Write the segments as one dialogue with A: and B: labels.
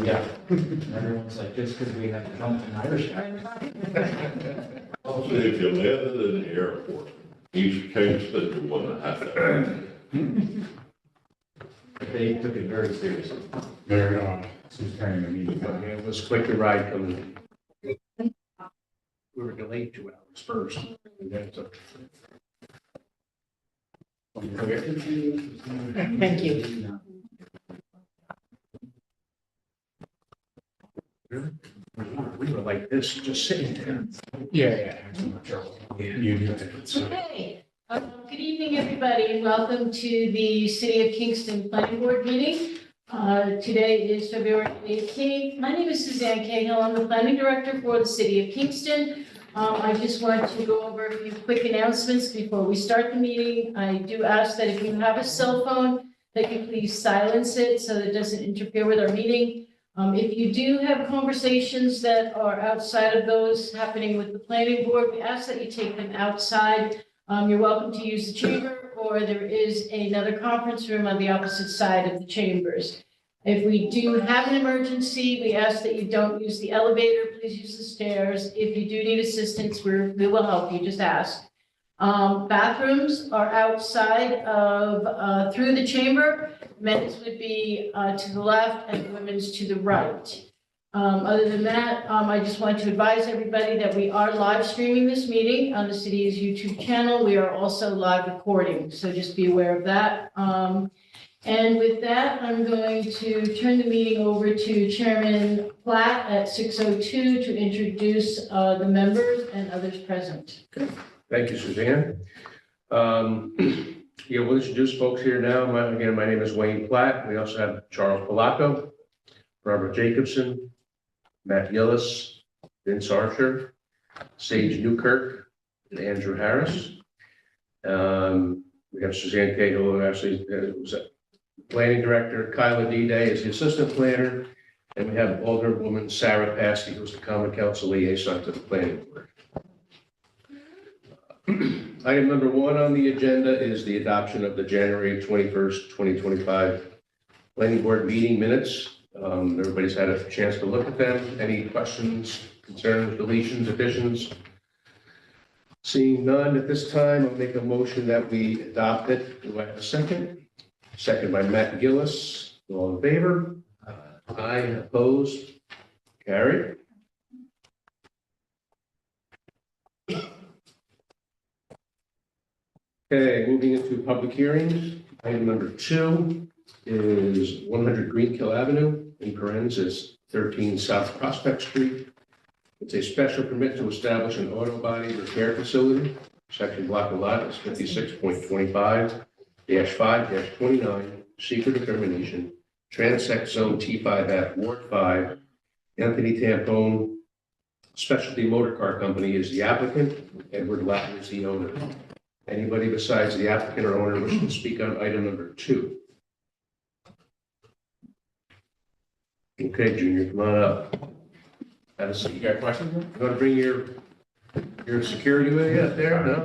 A: Yeah. Everyone's like, just because we have an Irish guy.
B: Also, if you landed in the airport, East Kingston, you wouldn't have to.
A: But they took it very seriously.
C: They're, she's carrying the meeting.
D: It was quite the ride coming. We were delayed 2 hours first. And then it took.
E: Thank you.
D: We were like this, just sitting there.
C: Yeah. You do it.
E: Okay, good evening, everybody, and welcome to the City of Kingston Planning Board meeting. Today is February 18th. My name is Suzanne Cahill. I'm the Planning Director for the City of Kingston. I just want to go over a few quick announcements before we start the meeting. I do ask that if you have a cell phone, that you please silence it so that it doesn't interfere with our meeting. If you do have conversations that are outside of those happening with the planning board, we ask that you take them outside. You're welcome to use the chamber, or there is another conference room on the opposite side of the chambers. If we do have an emergency, we ask that you don't use the elevator, please use the stairs. If you do need assistance, we will help you, just ask. Bathrooms are outside of, through the chamber. Men's would be to the left and women's to the right. Other than that, I just want to advise everybody that we are live streaming this meeting on the city's YouTube channel. We are also live recording, so just be aware of that. And with that, I'm going to turn the meeting over to Chairman Platt at 6:02 to introduce the members and others present.
D: Thank you, Suzanne. Yeah, we'll introduce folks here now. My name is Wayne Platt. We also have Charles Palaco, Robert Jacobson, Matt Gillis, Vince Archer, Sage Newkirk, and Andrew Harris. We have Suzanne Cahill, who actually was a planning director. Kyla D-Day is the assistant planner. And we have Alderwoman Sarah Paskey, who's the common council liaison to the planning board. Item number 1 on the agenda is the adoption of the January 21st, 2025 planning board meeting minutes. Everybody's had a chance to look at them. Any questions, concerns, deletions, additions? Seeing none at this time, I'll make a motion that we adopt it. Do I have a second? Second by Matt Gillis. All in favor? Aye. Opposed? Carried. Okay, moving into public hearings. Item number 2 is 100 Greenkill Avenue, in parentheses 13 South Prospect Street. It's a special permit to establish an auto body repair facility. Section block of lot is 56.25-5-29, secret determination, Transect Zone T5F, Ward 5. Anthony Tampone Specialty Motor Car Company is the applicant. Edward Latin is the owner. Anybody besides the applicant or owner wishing to speak on item number 2? Okay, Junior, come on up. Have a seat.
C: You got questions?
D: You want to bring your security with you up there? No?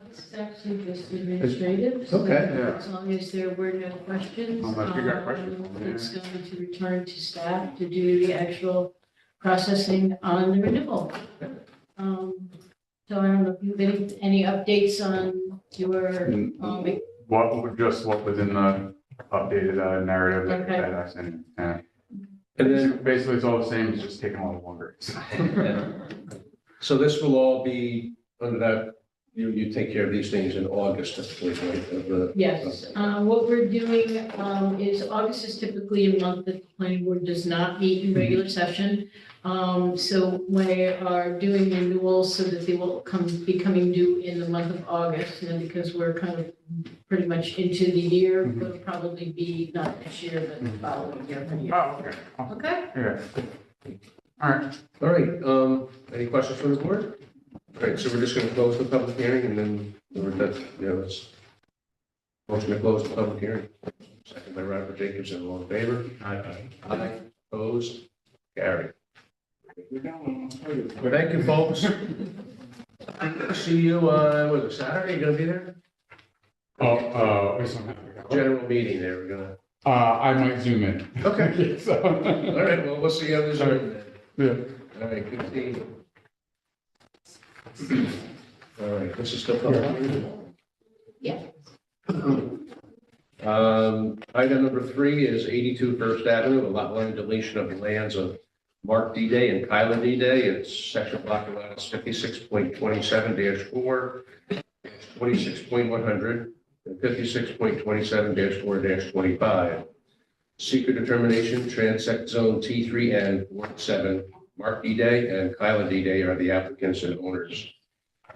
E: This is actually just administrative. So
D: Okay.
E: as long as there were no questions.
C: Unless you got questions.
E: It's going to return to staff to do the actual processing on the renewal. So I don't know if you have any updates on your,
C: What was in the updated narrative
E: Okay.
C: that I sent? Yeah.
D: And then,
C: Basically, it's all the same, it's just taking a little longer.
D: so this will all be under that, you take care of these things in August, typically, right? of the-
E: yes, what we're doing is August is typically a month that the planning board does not meet in regular session. So we are doing renewals so that they will be coming due in the month of August. And because we're kind of pretty much into the year,
C: Mhm.
E: it'll probably be not this year, but the following year.
C: Oh, okay. Awesome.
E: Okay?
C: Yeah. All right.
D: All right, any questions from the board? All right, so we're just gonna close the public hearing and then we're done, let's motion to close the public hearing. Second by Robert Jacobson, all in favor? Aye. Opposed? Carried. Thank you, folks. See you, was it Saturday, you gonna be there?
C: We still have to go.
D: General meeting there, we're gonna
C: I might zoom in.
D: Okay.
C: So,
D: All right, well, we'll see how this is.
C: yeah.
D: All right, good seeing you. All right, this is still public.
E: Yeah.
D: Item number 3 is 82 First Avenue, a lot line deletion of the lands of Mark D-Day and Kyla D-Day. It's section block allowance 56.27-4, 26.100, and 56.27-4-25. Secret determination, transect zone T3N, Ward 7, Mark D-Day and Kyla D-Day are the applicants and owners.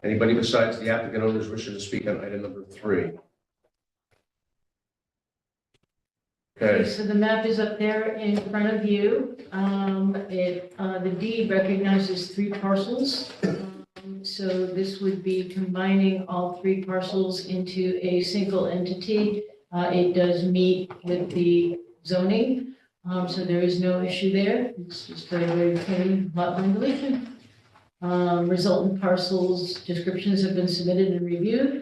D: Anybody besides the applicant owners wishing to speak on item number 3? Okay,
E: So the map is up there in front of you. The deed recognizes 3 parcels. So this would be combining all 3 parcels into a single entity. It does meet with the zoning, so there is no issue there. It's just very, very clean lot line deletion. Resultant parcels descriptions have been submitted and reviewed.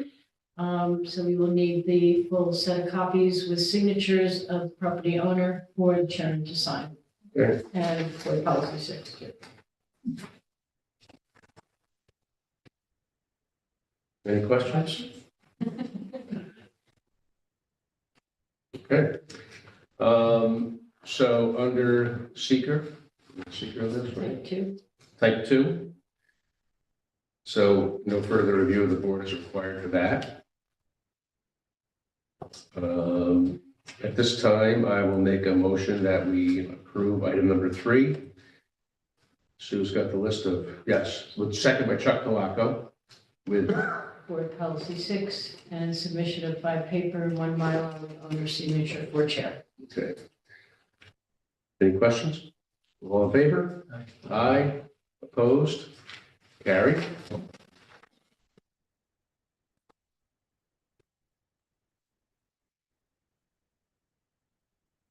E: So we will need the full set of copies with signatures of the property owner for the chairman to sign.
D: Okay.
E: And for policy 6 too.
D: any questions? Okay. So under seeker of this, right?
E: Too.
D: Type 2. So no further review of the board is required for that. At this time, I will make a motion that we approve item number 3. Sue's got the list of, yes, with second by Chuck Delaco, with,
E: Board policy 6 and submission of 5 paper and 1 Mylar with owner signature for chair.
D: okay. Any questions? All in favor? Aye. Opposed? Carried.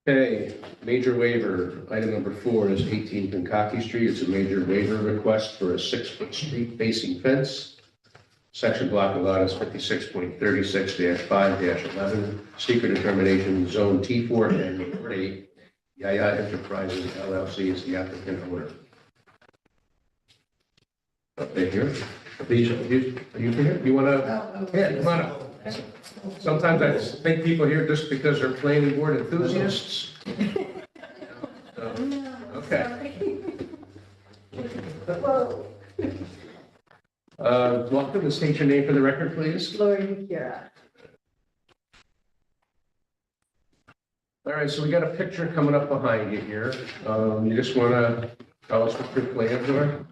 D: Okay, major waiver, item number 4 is 18 Pankaki Street. It's a major waiver request for a 6-foot street facing fence. Section block allowance 56.36-5-11, secret determination, zone T4 and Ward 8. Yaya Enterprises LLC is the applicant owner. Right here. Please, are you here? You want to? Yeah, come on up. Sometimes I think people here just because they're planning board enthusiasts. Okay. Welcome, and state your name for the record, please.
F: Lori Kira.
D: All right, so we got a picture coming up behind you here. You just want to tell us what your plans are?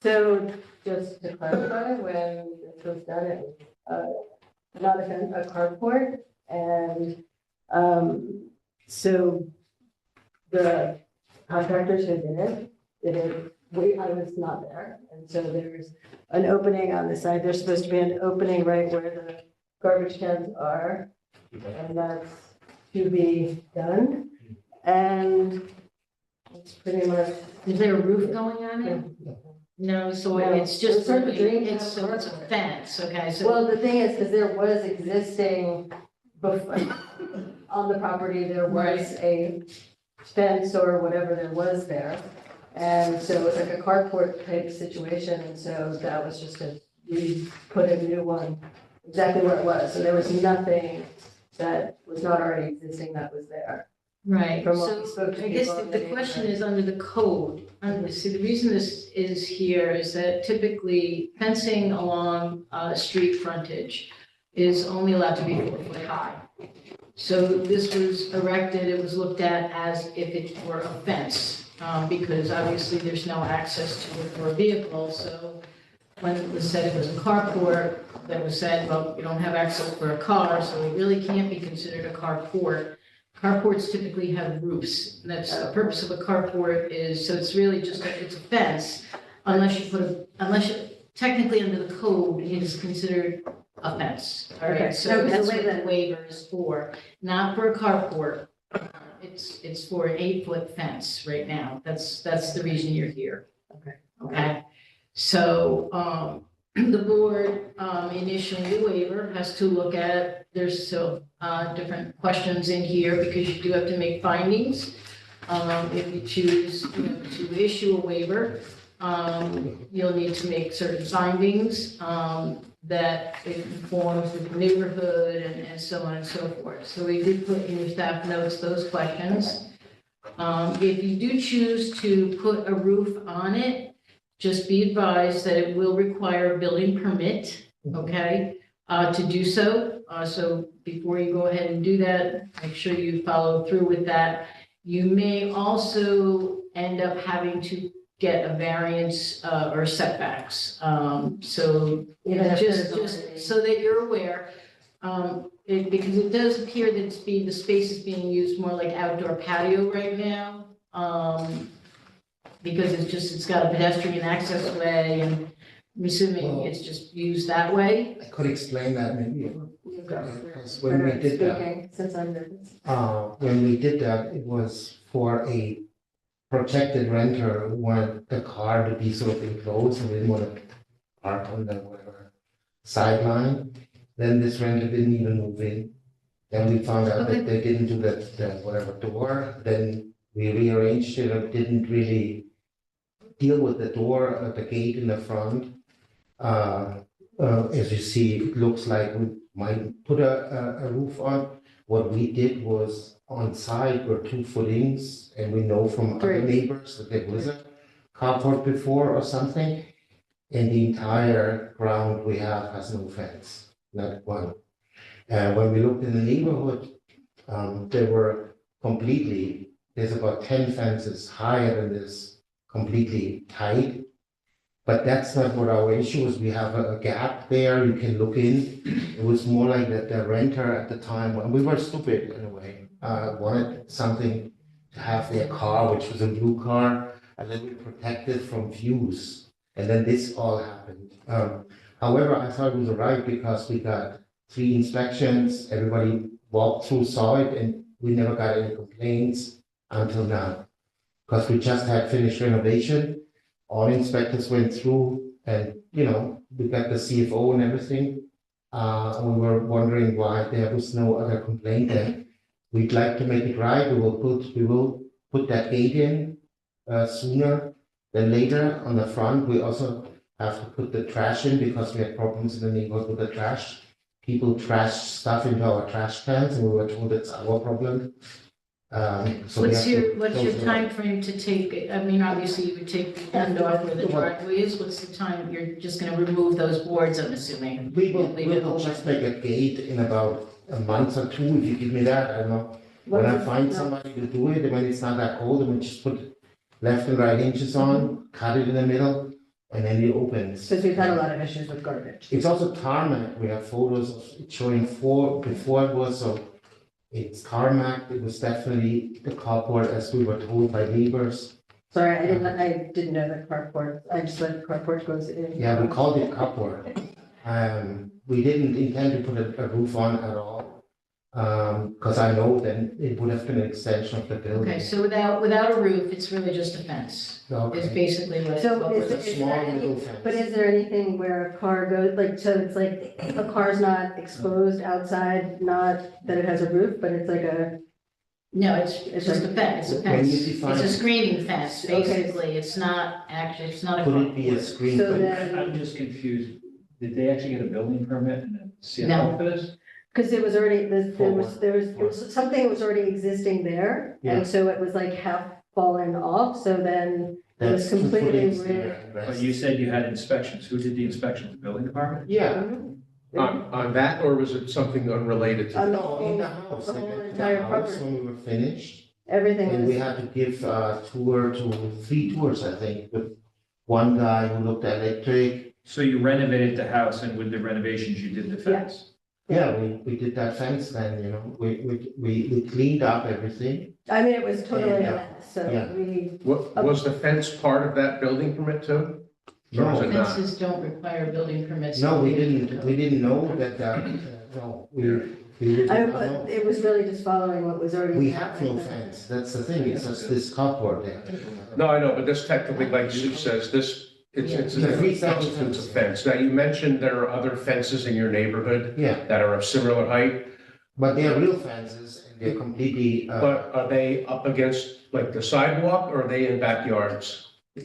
F: So just to clarify, when this was done, it was not a carport. And so the contractors who did it, I was not there. And so there's an opening on the side. There's supposed to be an opening right where the garbage cans are. And that's to be done. And it's pretty much.
E: Is there a roof going on it? No, so it's just,
F: It's sort of green
E: it's a fence, okay, so.
F: Well, the thing is, because there was existing, on the property, there was a fence or whatever there was there. And so it was like a carport type situation, and so that was just we put a new one exactly where it was. So there was nothing that was not already existing that was there.
E: Right,
F: From what
E: so
F: we spoke to
E: I guess
F: people in
E: the
F: the
E: question
F: neighborhood.
E: is under the code, see, the reason this is here is that typically fencing along street frontage is only allowed to be 4 foot high. So this was erected, it was looked at as if it were a fence, because obviously there's no access to it for a vehicle, so when it was said it was a carport, that was said, well, you don't have access for a car, so it really can't be considered a carport. Carports typically have roofs. That's the purpose of a carport is, so it's really just, it's a fence, unless technically under the code, it is considered a fence. All
F: Okay.
E: right, so
F: No, 'cause
E: that's
F: the way
E: what the
F: that-
E: waiver is for, not for a carport. It's for an 8-foot fence right now. That's the reason you're here.
F: Okay.
E: Okay, so, the board, initially the waiver has to look at, different questions in here because you do have to make findings. If you choose, to issue a waiver, you'll need to make certain findings, that it conforms with the neighborhood and so on and so forth. So we did put in your staff notes those questions. If you do choose to put a roof on it, just be advised that it will require a building permit, okay, to do so. So before you go ahead and do that, make sure you follow through with that. You may also end up having to get a variance or setbacks. So
F: Even if
E: just
F: there's
E: so that you're aware, because it does appear that the space is being used more like outdoor patio right now. Because it's got a pedestrian access way, and I'm assuming it's just used that way.
G: I could explain that maybe.
F: You go.
G: Because when we did that,
F: Speaking, since I'm nervous.
G: when we did that, it was for a protected renter who wanted the car to be sort of enclosed and didn't want to park on the whatever sideline. Then this renter didn't even move in. Then we found out
E: Okay.
G: that they didn't do that, whatever door. Then we rearranged it and didn't really deal with the door, the gate in the front. As you see, it looks like we might put a roof on. What we did was on site were 2 footings, and we know from other
F: Three.
G: neighbors that there was a carport before or something. And the entire ground we have has no fence, not one. When we looked in the neighborhood, there were there's about 10 fences higher than this, completely tight. But that's not what our issue is. We have a gap there, you can look in. It was more like that the renter at the time, and we were stupid in a way, wanted something to have their car, which was a blue car, and then we protected from views. And then this all happened. However, I thought it was right because we got 3 inspections, everybody walked through, saw it, and we never got any complaints until now. Because we just had finished renovation, all inspectors went through and, we got the CFO and everything. We were wondering why there was no other complaint there. We'd like to make it right, we will put that gate in sooner than later on the front. We also have to put the trash in because we had problems in the neighborhood with the trash. People trashed stuff into our trash cans and we were told it's our problem. So we
E: What's
G: have to
E: your
G: close it up.
E: timeframe to take it? I mean, obviously you would take the end off where the driveway is. What's the time? You're just gonna remove those boards, I'm assuming.
G: We will,
E: Leave
G: we
E: it
G: will
E: open.
G: just make a gate in about a month or 2, if you give me that, I don't know. When I find somebody to do it, and when it's not that cold, then we just put left and right inches on, cut it in the middle, and then it opens.
F: Because we've had a lot of issues with garbage.
G: It's also tarmac, we have photos of it showing before it was, so it's tarmac, it was definitely the carport as we were told by neighbors.
F: Sorry, I didn't know that carport, I just let carport goes in.
G: Yeah, we called it carport. We didn't intend to put a roof on at all, because I know then it would have been an extension of the building.
E: Okay, so without a roof, it's really just a fence. Is
G: Okay.
E: basically what.
F: So
E: what
F: is
E: we're-
G: It's a
F: is
G: small
F: there
G: little
F: any,
G: fence.
F: but is there anything where a car goes, like, so it's like a car's not exposed outside, not that it has a roof, but it's like a,
E: No, it's just a fence, it's a
G: When you
E: fence.
G: define-
E: It's a screening fence,
F: Okay.
E: basically. It's not actually, it's not a.
G: Could it be a
E: carport.
G: screen?
F: so
G: fence?
F: then,
A: I'm just confused. Did they actually get a building permit and a CFO for this?
F: because it was already, there was something that was already existing there.
G: Yeah.
F: And so it was like half fallen off, so then it was
G: That's two
F: completely
G: footings
F: rid.
G: there, and
A: But
G: rest-
A: you said you had inspections. Who did the inspections? The building department?
G: Yeah,
D: On that, or was it something unrelated to?
F: On the
G: no, in the
F: whole-
G: house,
F: the
G: I
F: whole
G: went to the
F: entire
G: house
F: property.
G: when we were finished.
F: Everything
G: And we
F: was,
G: had to give a tour to 3 tours, I think, with one guy who looked at electric.
A: So you renovated the house and with the renovations, you did the fence?
G: Yeah, we did that fence then, we cleaned up everything.
F: I mean, it was totally a
G: Yeah.
F: mess, so
G: Yeah.
F: we,
D: Was the fence part of that building permit too? Or was
G: No,
D: it not?
E: Fences don't require building permits.
G: no, we didn't know that, no, we didn't know.
F: it was really just following what was already.
G: We have no fence, that's the thing, it's just this cardboard there.
D: No, I know, but this technically, like Sue says, it's
G: It's a
D: it constitutes a fence. Now, you mentioned there are other fences in your neighborhood
G: Yeah,
D: that are of similar height.
G: but they're real fences and they're completely,
D: But are they up against like the sidewalk or are they in backyards?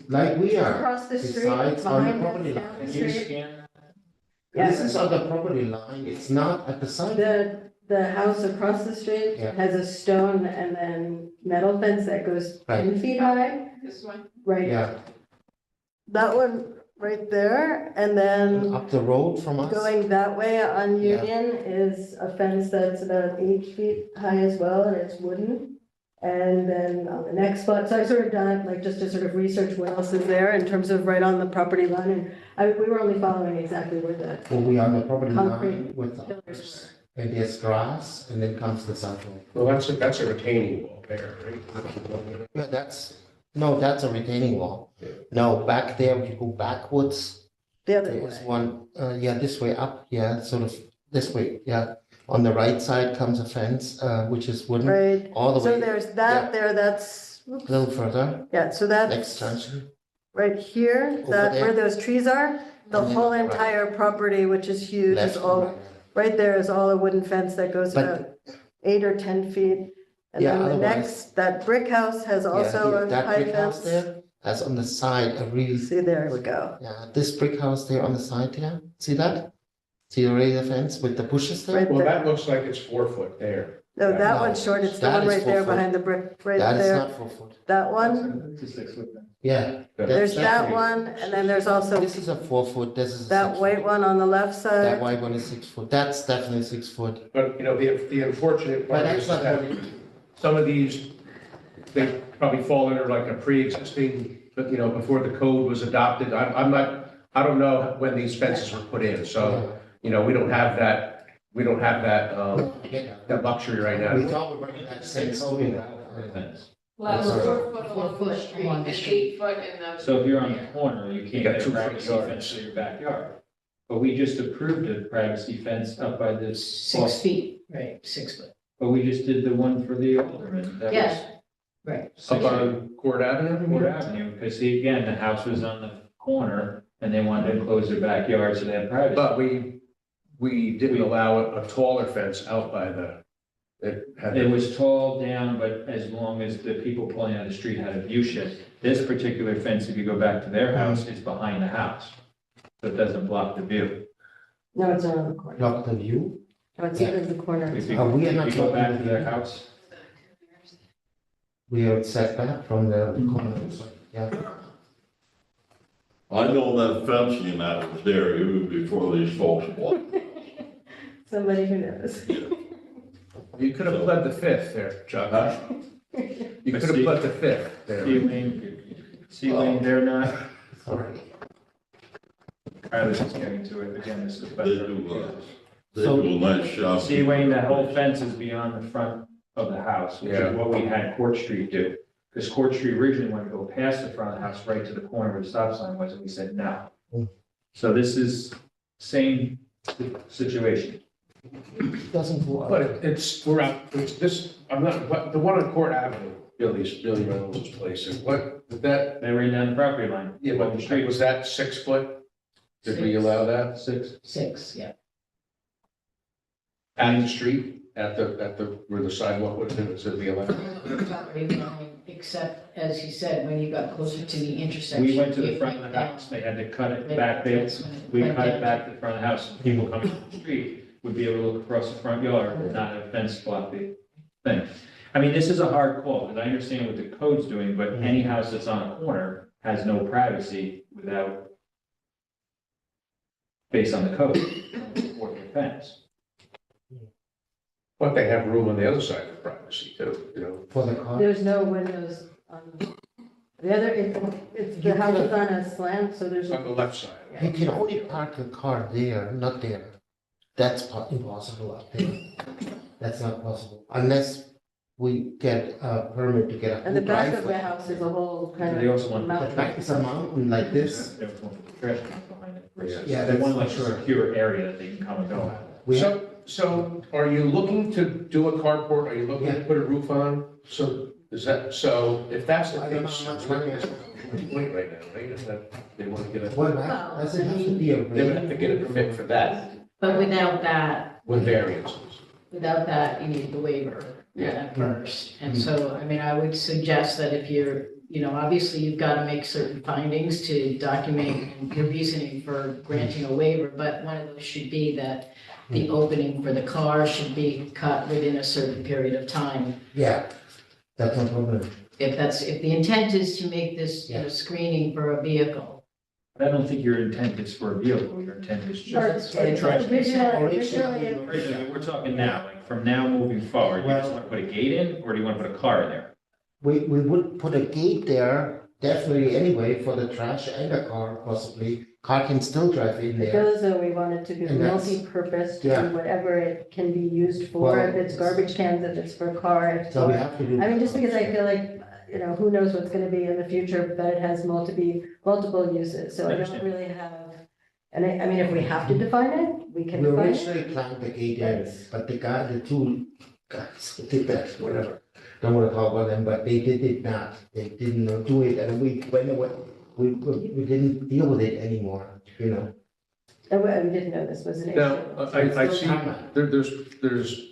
G: like we are.
F: Across the street,
G: Besides on the
F: behind
G: property
F: us,
G: line.
F: down the
A: Can you
F: street.
A: scan?
G: This is on the property line, it's not at the side.
F: The house across the street
G: Yeah.
F: has a stone and then metal fence that goes 10 feet high.
E: This one?
F: Right,
G: Yeah,
F: that one right there, and then
G: up the road from us.
F: going that way on
G: Yeah.
F: Union is a fence that's about 8 feet high as well, and it's wooden. And then on the next spot, so I sort of done, like, just to sort of research what else is there in terms of right on the property line, and we were only following exactly where the
G: Well, we are on the property line
F: Concrete
G: with
F: pillars
G: others, and there's grass, and then comes the sidewalk.
D: Well, that's a retaining wall there, right?
G: Yeah, that's a retaining wall. No, back there, if you go backwards,
F: the other
G: there is
F: way.
G: one, yeah, this way up, yeah, sort of this way, yeah. On the right side comes a fence, which is wooden,
F: Right,
G: all the
F: so
G: way,
F: there's that
G: yeah.
F: there, that's,
G: a little further,
F: yeah, so
G: next
F: that's
G: junction.
F: right here,
G: Over
F: that,
G: there.
F: where those trees are. The
G: And then
F: whole
G: right.
F: entire property, which is huge,
G: Left
F: is
G: and
F: all,
G: right.
F: right there is all a wooden fence that goes
G: But-
F: about 8 or 10 feet. And
G: Yeah,
F: then the
G: otherwise-
F: next, that brick house has
G: Yeah,
F: also
G: here,
F: a
G: that
F: high
G: brick house
F: fence.
G: there has on the side a really,
F: See, there we go.
G: yeah, this brick house there on the side there, see that? See already the fence with the bushes there?
F: Right
D: Well,
F: there.
D: that looks like it's 4 foot there.
F: No, that
G: No,
F: one's short, it's the
G: that
F: one
G: is
F: right there
G: 4 foot.
F: behind the brick, right
G: That is
F: there.
G: not 4 foot,
F: That one,
A: It's a 6-foot fence.
G: yeah.
F: there's that
G: definitely-
F: one, and then there's also
G: This is a 4 foot, this is a
F: that
G: 6
F: white
G: foot.
F: one on the left
G: That
F: side.
G: white one is 6 foot, that's definitely 6 foot.
D: But, you know, the unfortunate
G: But
D: part
G: that's
D: is
G: not
D: that
G: what
D: some of these, they probably fall under like a pre-existing, but, you know, before the code was adopted. I'm not, I don't know when these fences were put in, so, you know, we don't have that,
G: Yeah.
D: that luxury right
G: We
D: now.
G: thought we were gonna have same code in that.
A: Fence.
E: Well,
G: That's
E: it's
G: all
E: 4 foot along the street,
F: along the
E: and
F: street.
E: 8 foot in the.
A: So if you're on the corner, you can't
D: got
A: get a
D: 2 front
A: privacy
D: yards.
A: fence to your backyard. But we just approved a privacy fence up by this.
E: 6 feet, right, 6 foot.
A: But we just did the one for the alderman. That was
E: Yeah, right.
D: Up
A: 6 feet.
D: on Court Avenue?
A: Ford Avenue, because he, again, the house was on the corner and they wanted to close their backyard so they had privacy.
D: But we didn't allow a taller fence out by the, it had.
A: It was tall down, but as long as the people pulling out of the street had a view shed. This particular fence, if you go back to their house, is behind the house. So it doesn't block the view.
F: No, it's not on the corner.
G: Block the view,
F: No, it's either the corner.
A: If you,
G: we are
A: if
G: not
A: you go back to
G: blocking
A: their
G: the view.
A: house,
G: we are set back from the corner, yeah.
B: I know that fencing that was there even before these folks walked.
F: Somebody who knows.
D: You could have pled the fifth there, Chuck.
B: Huh?
D: You could have pled the fifth there.
A: see, Wayne, they're not,
G: Sorry.
A: I was just getting to it, again, this is
B: They
A: better.
B: do, they do a nice job.
A: See, Wayne, that whole fence is beyond the front of the house, which
D: Yeah.
A: is what we had Court Street do. Because Court Street originally wanted to go past the front of the house right to the corner where the stop sign was, and we said no.
G: Mm.
A: So this is same situation.
G: Doesn't go
D: But
G: up.
D: it's, we're out, it's this, I'm not, but the one on Court Avenue, Billy Reynolds' place, and what, did that,
A: They were in down the property line.
D: yeah, but
A: the street
D: was that 6 foot? Did we
E: 6.
D: allow that?
A: 6.
E: 6, yeah.
D: At the street, at the, where the sidewalk would have been, did we allow?
E: Property line, except, as he said, when you got closer to the intersection.
A: We went to the
E: it
A: front of
E: went
A: the
E: down.
A: house, they had to cut it
E: Right,
A: back there.
E: that's when it
A: We
E: went
A: cut it
E: down.
A: back to the front of the house, and people coming from the street would be able to look across the front yard and not have a fence block the thing. I mean, this is a hard call, because I understand what the code's doing, but any house that's on a corner has no privacy without, based on the code, or the fence.
D: But they have room on the other side for privacy too, you know?
G: For the car,
F: There's no windows on the other, it's, the house is on a slant, so there's.
D: On the left side.
G: you can only park a car there, not there. That's impossible up there. That's not possible, unless we get a permit to get a
F: And the
G: whole
F: back of the
G: driveway.
F: house is a whole kind
A: They
F: of
A: also want.
G: The
F: mountain.
G: back is a mountain like this.
A: They want to put the trash cans behind it versus-
G: Yeah,
A: They want like
G: that's
A: a
G: for sure.
A: secure area that they can come and go.
G: We have,
D: So are you looking to do a carport? Are you looking to
G: Yeah.
D: put a roof on? So is that, so if that's the
G: I don't know
D: case,
G: how much
D: we're
G: money
D: at
G: I-
D: the point right now, right? Is that they want to get a,
G: well, that doesn't have to be a.
D: they would have to get a permit for that
E: But without that,
D: with variances.
E: without that, you need the waiver first. And so, I mean, I would suggest that if you're, obviously you've got to make certain findings to document your reasoning for granting a waiver, but one of those should be that the opening for the car should be cut within a certain period of time.
G: Yeah, that's no problem.
E: If the intent is to make this, screening for a vehicle.
A: I don't think your intent is for a vehicle, your intent is just.
F: Originally,
A: Originally, we're talking now, like from now moving forward, you just want to put a gate in, or do you want to put a car in there?
G: We would put a gate there, definitely anyway, for the trash and the car possibly. Car can still drive in there.
F: Those that we wanted to be
G: And that's-
F: multi-purpose, to
G: yeah.
F: do whatever it can be used for,
G: Well-
F: if it's garbage cans, if it's for a car, if
G: So we
F: it's.
G: have to do.
F: I mean, just because I feel like, who knows what's gonna be in the future, but it has multiple uses, so I don't
A: Understand.
F: really have. And I mean, if we have to define it, we can
G: We
F: define it.
G: originally planned the gate in, but the two guys who did that, whatever. Don't want to talk about them, but they did it not. They didn't do it, and we went away. We didn't deal with it anymore,
F: Oh, we didn't know this was an issue.
D: Now, I see,
G: Timeline.
D: there's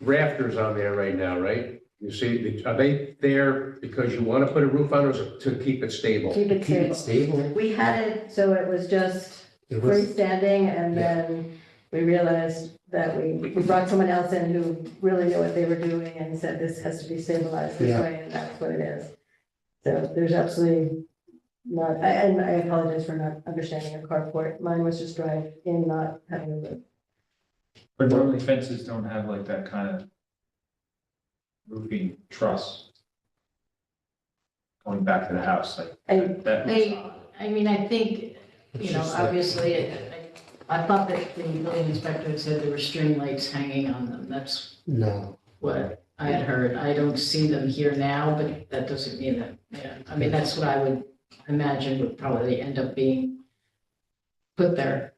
D: rafters on there right now, right? You see, are they there because you want to put a roof on, or is it to keep it stable?
F: Keep it
G: Keep it
F: stable.
G: stable.
F: We had it, so it was just
G: It was,
F: freestanding, and
G: Yeah.
F: then we realized that we brought someone else in who really knew what they were doing and said, this has to be stabilized this
G: Yeah.
F: way, and that's what it is. So there's absolutely not, and I apologize for not understanding a carport. Mine was just drive in, not having a roof.
A: But normally fences don't have like that kind of roofing truss. Going back to the house, like
F: And
A: that.
E: I mean, I think,
G: it's just like-
E: obviously, I thought that the building inspector had said there were string lights hanging on them. That's
G: No,
E: what I had heard. I don't see them here now, but that doesn't mean that, I mean, that's what I would imagine would probably end up being put there.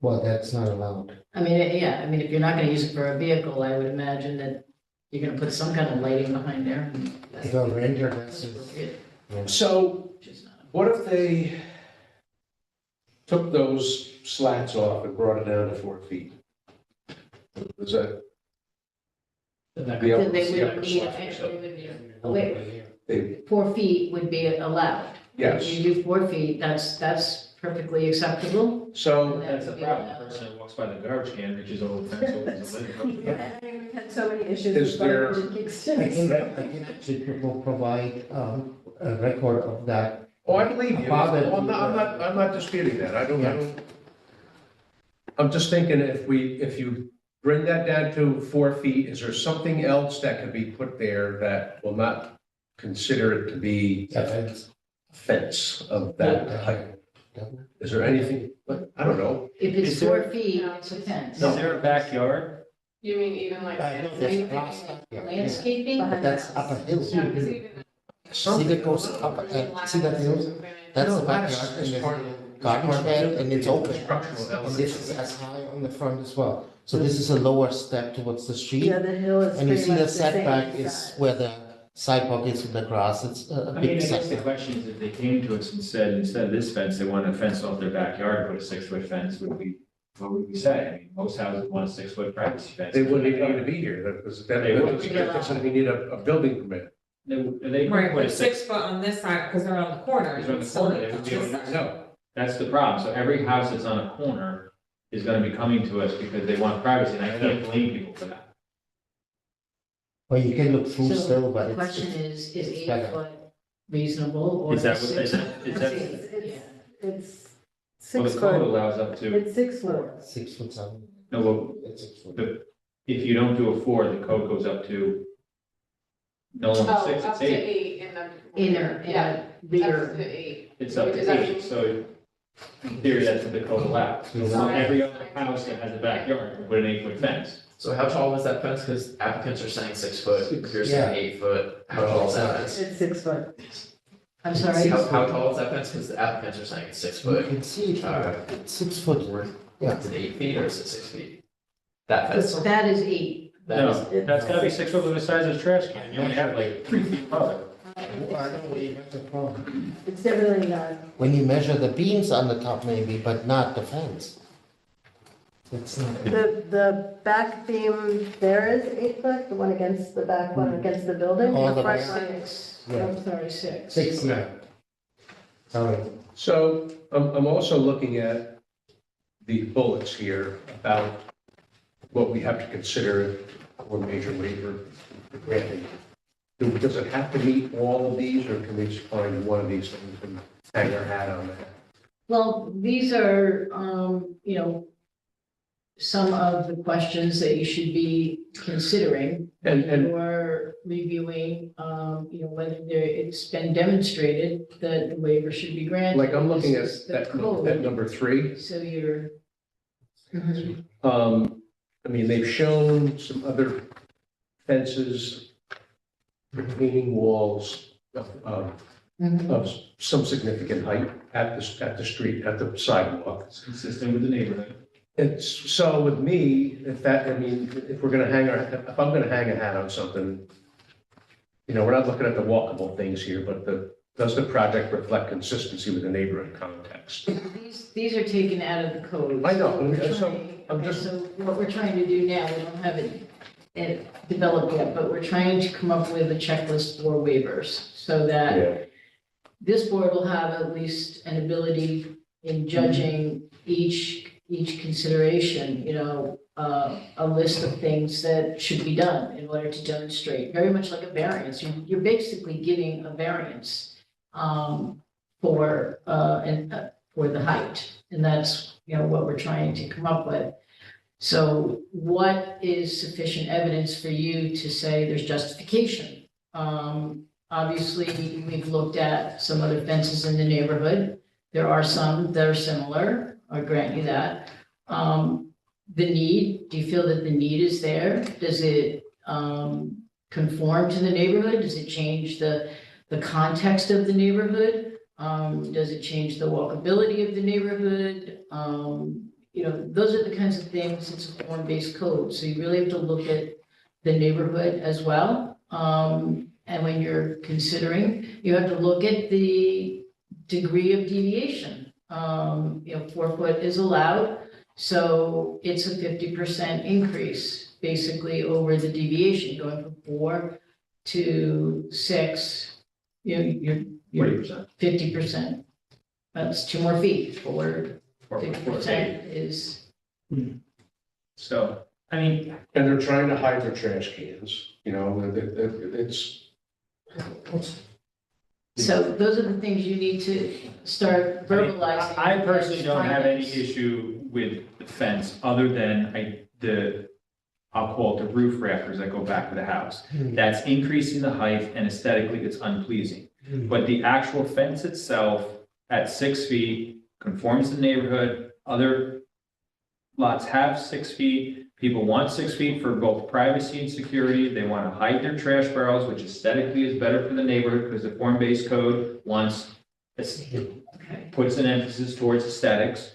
G: well, that's not allowed.
E: I mean, if you're not gonna use it for a vehicle, I would imagine that you're gonna put some kind of lighting behind there. and that's-
G: If a renter,
E: that's
G: that's,
E: appropriate,
D: So
E: which is not-
D: what if they took those slats off and brought it down to 4 feet? Is that? The
E: Then
D: upper-
E: they
D: the
E: would
D: upper
E: need,
D: slats, so
E: wait,
D: they-
E: 4 feet would be allowed.
D: Yes,
E: If you do 4 feet, that's perfectly acceptable.
D: so,
A: That's the problem, the person that walks by the garbage can reaches over the fence, opens the lid.
F: I mean, we've had so many issues.
D: Is
F: with
D: there-
F: garbage in
G: I
F: Kingston.
G: can actually provide, a record of that.
D: oh, I believe you.
G: Father-
D: I'm not disputing that. I don't. I'm just thinking if you bring that down to 4 feet, is there something else that could be put there that will not consider it to be
G: Yeah, fence.
D: a fence of that height? Is there anything, I don't know.
E: If it's
A: Is there-
E: 4 feet, it's a fence.
A: Is there a backyard?
H: You mean even like?
G: No, there's grass up here.
E: Landscaping?
G: But that's up a hill.
H: No, 'cause even.
G: See that goes up, see that hill? That's
D: No,
G: the
D: that's-
G: backyard, and
D: that's
G: there's
D: part-
G: a garden shed, and it's open.
D: Structural
G: And
D: element.
G: this is as high on the front as well. So this is a lower step towards the street.
F: Yeah, the hill is
G: And you
F: pretty
G: see
F: much
G: the
F: the same
G: setback is
F: size.
G: where the sidewalk is with the grass. It's a
A: I mean, I
G: big
A: guess the
G: setback.
A: question is if they came to us and said, instead of this fence, they want to fence off their backyard, put a 6-foot fence, what would we say? I mean, most houses want a 6-foot privacy fence.
D: They wouldn't even need to be here, because that,
A: They wouldn't.
D: that's something you need a building permit.
A: They
H: Right,
A: could put a
H: but 6 foot on this side, because they're on the corner.
A: Because they're on the corner, they would be able to-
D: No,
A: That's the problem. So every house that's on a corner is gonna be coming to us because they want privacy, and I can't blame people for that.
G: Well, you can look through
E: So,
G: still, but
E: The
G: it's.
E: question is
G: it's
E: 8
G: better.
E: foot reasonable or?
A: Is that what they
E: 6
A: said? Is that-
F: It's, it's
A: Well,
F: 6
A: the code
F: foot,
A: allows up to,
F: it's 6 foot.
G: 6 foot something.
A: no, well,
G: It's 6 foot.
A: if you don't do a 4, the code goes up to no longer
H: Oh,
A: 6,
H: up
A: it's
H: to
A: 8.
H: 8 in the.
E: Inner,
H: Yeah,
E: and
H: up
E: rear.
H: to 8.
A: It's up
H: Is that
A: to
H: what
A: 8,
H: you-
A: so in theory, that's what the code allows. So
H: Sorry.
A: every other house that has a backyard can put an 8-foot fence.
I: So how tall is that fence? Because applicants are saying 6 foot, you're
G: Yeah.
I: saying 8 foot. How tall is that fence?
F: It's 6 foot.
E: I'm sorry,
I: How tall is that fence? Because the applicants are saying it's 6
G: You
I: foot.
G: can see it,
I: Uh,
G: it's 6 foot. Yeah.
I: Is it 8 feet or is it 6 feet? That fence?
E: that is 8.
I: That
A: No,
I: is-
A: that's gotta be 6 foot with the size of a trash can. You only have like 3 feet above it.
G: I don't know where you got the problem.
F: It's definitely not.
G: When you measure the beams on the top maybe, but not the fence. It's not.
F: The back beam there is 8 foot, the one against the back one against the building.
G: All the
F: front
G: way.
F: one is-
E: Six,
G: Yeah.
E: I'm sorry, six.
G: 6, yeah. Sorry.
D: So I'm also looking at the bullets here about what we have to consider for major waiver granting. Does it have to meet all of these, or can we just find one of these things and hang our hat on that?
E: Well, these are, some of the questions that you should be considering.
D: And-
E: Or reviewing, whether it's been demonstrated that the waiver should be granted.
D: Like, I'm looking at
E: This is the
D: that,
E: code.
D: at number 3.
E: So you're.
D: I mean, they've shown some other fences, retaining walls of some significant height at the street, at the sidewalk.
A: It's consistent with the neighborhood.
D: It's, so with me, if we're gonna if I'm gonna hang a hat on something, we're not looking at the walkable things here, but does the project reflect consistency with the neighborhood context?
E: These are taken out of the code.
D: I know,
E: So we're
D: so
E: trying-
D: I'm
E: okay,
D: just-
E: So what we're trying to do now, we don't have it developed yet, but we're trying to come up with a checklist for waivers so that this board will have at least an ability in judging each consideration, a list of things that should be done in order to demonstrate, very much like a variance. You're basically giving a variance for the height, and that's, what we're trying to come up with. So what is sufficient evidence for you to say there's justification? Obviously, we've looked at some other fences in the neighborhood. There are some that are similar, I'll grant you that. The need, do you feel that the need is there? Does it conform to the neighborhood? Does it change the context of the neighborhood? Does it change the walkability of the neighborhood? Those are the kinds of things, it's a form-based code, so you really have to look at the neighborhood as well. And when you're considering, you have to look at the degree of deviation. 4 foot is allowed, so it's a 50% increase, basically, over the deviation, going from 4 to 6. You're
A: 40%.
E: 50%. That's 2 more feet, forward,
A: Or
E: 50% is.
A: So, I mean,
D: And they're trying to hide their trash cans, it's.
E: So those are the things you need to start
A: I mean,
E: verbalizing.
A: I personally don't have any
E: Findings.
A: issue with the fence, other than I'll call it the roof rafters that go back to the house. That's increasing the height, and aesthetically, it's unpleasing. But the actual fence itself, at 6 feet, conforms to the neighborhood. Other lots have 6 feet. People want 6 feet for both privacy and security. They want to hide their trash barrels, which aesthetically is better for the neighborhood, because the form-based code puts an emphasis towards aesthetics.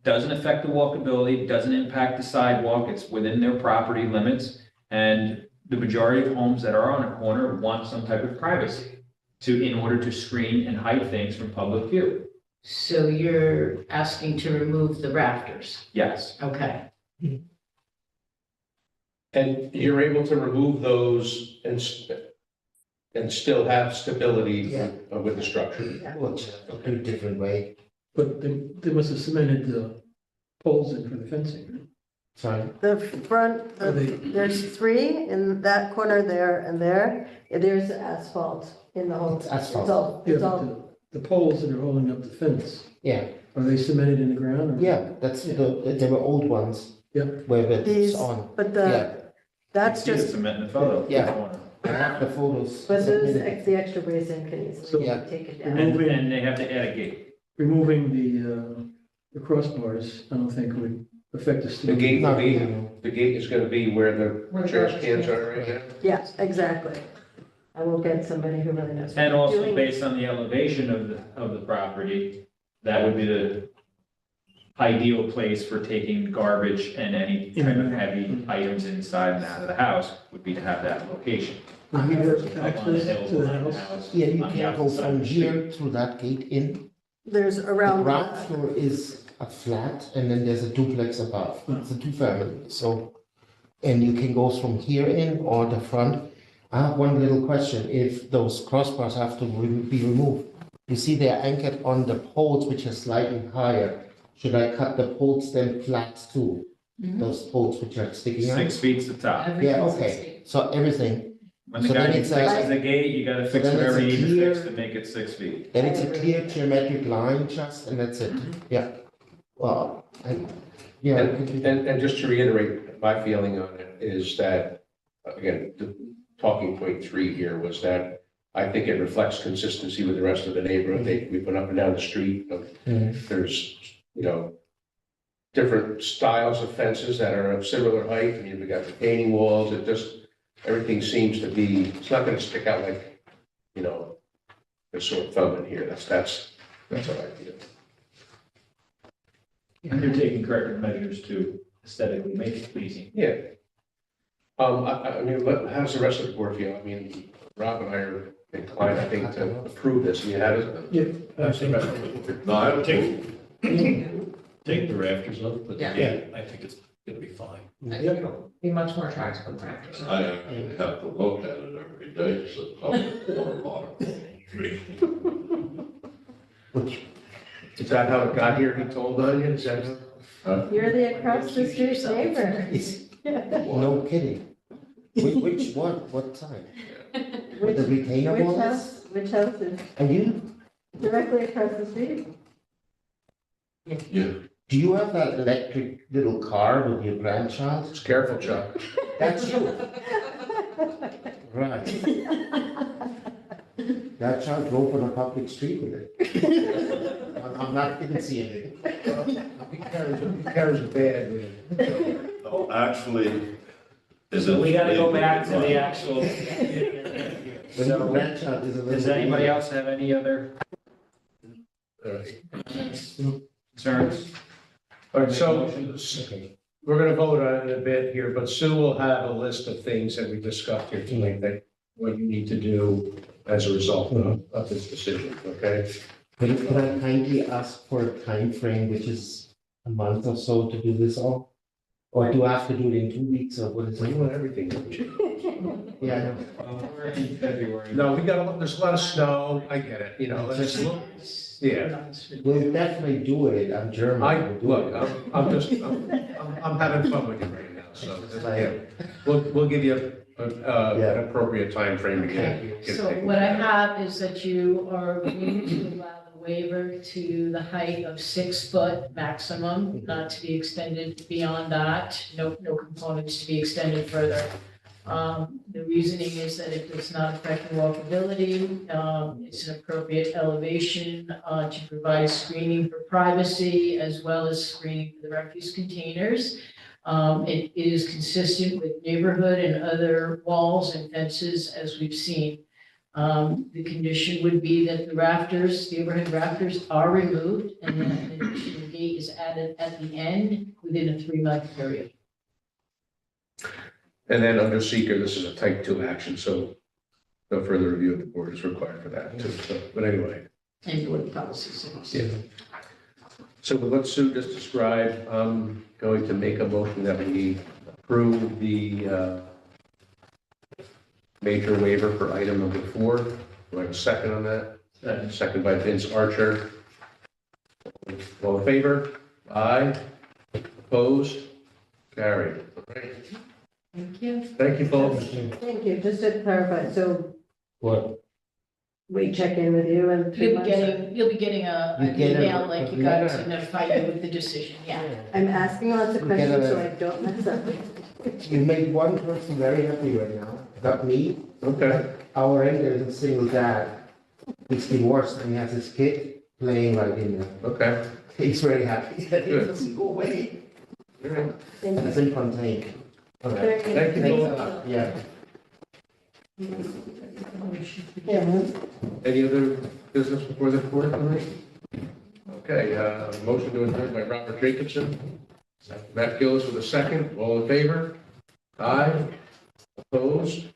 A: Doesn't affect the walkability, doesn't impact the sidewalk, it's within their property limits. And the majority of homes that are on a corner want some type of privacy in order to screen and hide things from public view.
E: So you're asking to remove the rafters,
A: Yes,
E: okay.
D: And you're able to remove those and still have stability
G: Yeah.
D: with the structure.
G: Well, a different way.
J: But they must have cemented the poles in for the fencing.
G: Sorry.
F: The front,
J: Are they-
F: there's 3 in that corner there and there. There's asphalt in the whole.
G: It's asphalt.
J: Yeah,
F: It's all,
J: but the poles that are holding up the fence,
G: Yeah,
J: are they cemented in the ground? or-
G: yeah, they were old ones.
J: Yeah.
G: Where it's
F: These-
G: on.
F: but
G: Yeah.
F: that's
A: you see the
F: just,
A: cement in the photo.
G: Yeah. I have the photos.
F: but those,
G: submitted.
F: the extra bracing can easily
G: Yeah.
F: take it
A: And,
F: down.
A: and they have to add a gate.
J: Removing the crossbars, I don't think would affect the
D: The
J: stability.
D: gate will
G: Not
D: be,
G: really.
D: the gate is gonna be where the trash cans are right now.
F: Yeah, exactly. I will get somebody who really knows. what
A: And
F: they're
A: also
F: doing.
A: based on the elevation of the property, that would be the ideal place for taking garbage and any kind of heavy items inside and out of the house, would be to have that location.
J: Would we have
A: Up on the
J: access
A: hill
J: to the
A: behind the
J: house?
A: house,
G: Yeah, you
A: on the
G: can go
A: opposite side of
G: from
A: the street.
G: here through that gate in.
F: There's
G: The
F: around.
G: ground floor is a flat and then there's a duplex above. It's a two-family, so, and you can go from here in or the front. I have one little question. If those crossbars have to be removed, you see they're anchored on the poles, which are slightly higher. Should I cut the poles then flat too? Those poles which are sticking out?
A: 6 feet's the top.
G: Yeah, okay, so everything,
A: When the
G: So
A: guy
G: then it's
A: fixes
G: a-
A: the gate, you gotta
G: so
A: fix
G: then it's
A: whatever
G: a
A: you need to
G: clear-
A: fix to make it 6 feet.
G: then it's a clear geometric line just, and that's it, yeah. Well, yeah.
D: And just to reiterate, my feeling on it is that, again, the talking point 3 here was that I think it reflects consistency with the rest of the neighborhood. We've been up and down the street.
G: Mhm.
D: There's, different styles of fences that are of similar height. I mean, we got retaining walls. It just, everything seems to be, it's not going to stick out like, a sore thumb in here. That's how I feel.
A: And you're taking corrective measures to aesthetically make it pleasing.
D: Yeah. I mean, how does the rest of the board feel? I mean, Rob and I are inclined, I think, to approve this. I mean, how does,
J: Yeah,
D: how's the rest of the board?
B: No, I don't
K: Take the rafters off, but the
H: Yeah.
K: gate, I think it's gonna be fine.
H: I think it'll be much more attractive than rafters.
B: I actually have to look at it every day, so I'm a corner bottom.
D: Is that how it got here? He told Anya, is that how?
F: You're the across the street neighbor.
G: No kidding. Which one, what time? The retainer
F: Which
G: walls?
F: house, which house is
G: And you,
F: directly across the street?
B: Yeah.
G: do you have that electric little car with your grandchild?
D: Just careful, Chuck.
G: That's you. Right. That child drove on a public street with it. I'm not, didn't see anything.
D: He carries a bag with
B: No, actually, is
A: So
B: it?
A: we gotta go back to the actual.
G: When your
A: So,
G: grandchild is a little.
A: does anybody else have any other
D: All right.
A: concerns?
L: All right, so
G: Okay.
L: we're gonna vote on it in a bit here, but Sue will have a list of things that we discussed here tonight, that what you need to do as a result of this decision, okay?
G: Could I kindly ask for a time frame, which is a month or so to do this all? Or do I have to do it in 2 weeks or what is
D: We
G: it?
D: want everything.
G: Yeah, I know.
A: We're in February.
L: No, there's a lot of snow, I get it, yeah.
G: We'll definitely do it, I'm German. We'll do it.
L: I'm having fun with you right now, so,
G: Like,
L: we'll give you an appropriate time frame to get it
E: So
L: taken
E: what I
L: care of.
E: have is that you are going to allow the waiver to the height of 6 foot maximum, not to be extended beyond that, no components to be extended further. The reasoning is that it does not affect walkability. It's an appropriate elevation to provide screening for privacy as well as screening for the refuse containers. It is consistent with neighborhood and other walls and fences as we've seen. The condition would be that the rafters, the overhead rafters are removed and then an additional gate is added at the end within a 3-month period.
D: And then under seeker, this is a type 2 action, so no further review of the board is required for that too. So, but anyway.
E: And board policies.
D: Yeah. So let Sue just describe, I'm going to make a motion that we approve the major waiver for item number 4. Do I have a second on that? Second by Vince Archer. All in favor? Aye. Opposed? Carried. All right.
E: Thank you.
D: Thank you, folks.
F: Thank you, just to clarify, so
G: What?
F: we check in with you in 3 months?
E: You'll be getting an
G: You get a-
E: email like you got
G: letter.
E: to notify you with the decision, yeah.
F: I'm asking lots of
G: We get
F: questions so
G: a-
F: I don't mess up.
G: You made one person very happy right now, not me.
D: Okay.
G: Our end, there's a single dad. It's divorced and he has his kid playing right in there.
D: Okay.
G: He's very happy that he
D: Good.
G: doesn't go away.
F: Thank
G: It's
F: you.
G: in Fontaine.
F: Very
G: Okay.
F: good.
D: Thank you,
F: Thanks
D: Paul.
F: a lot.
G: Yeah.
F: Yeah.
D: Any other business before the board tonight? Okay, motion to adjourn by Robert Jacobson. Matt Gillis with a second. All in favor? Aye. Opposed?